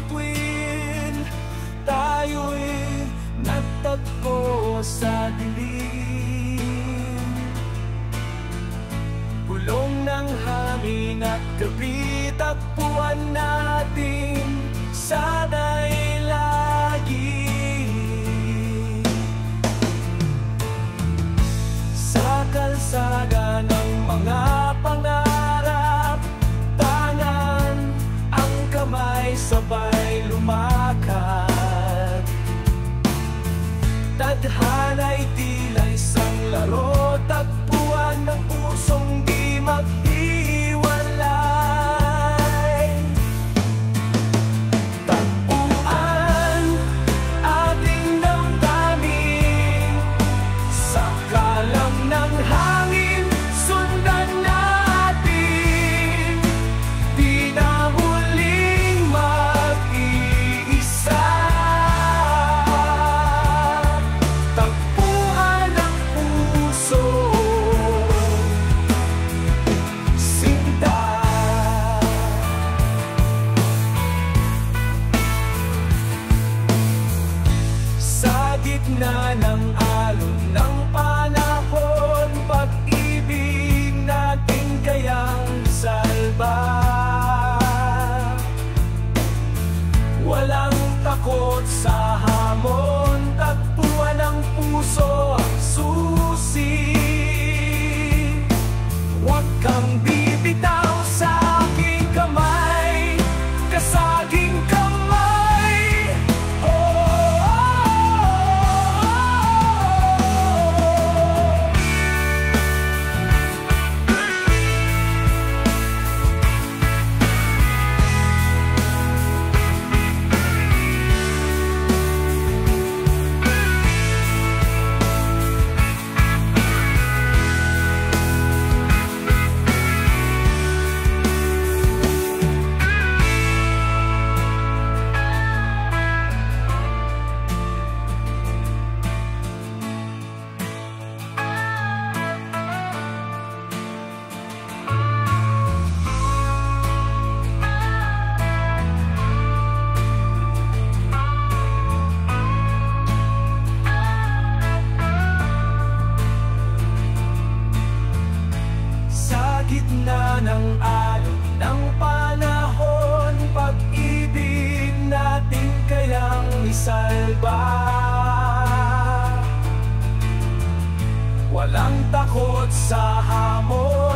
bituin, tayo'y nagtagpo sa dilim. Bulong ng hangin at gabi, tagpuan natin sana'y lagi. Sa kalsada ng mga pangarap, tangan ang kamay, sabay lumakad. Tadhana'y tila isang laro, tagpuan ng pusong di maghiwalay. Tagpuan ating damdamin, sa kalam ng hangin sundan natin. Di na huling mag-iisa, tagpuan ang puso, sinta. Sa gitna ng alon ng panahon, pag-ibig natin kayang salba. Walang takot sa hamon, tagpuan ang puso ang susi. Huwag kang bibitaw sa aking kamay, kasaging kamay. Oh, oh, sa gitna ng alon ng panahon, pag-ibig natin kayang isalba. Walang takot sa hamon,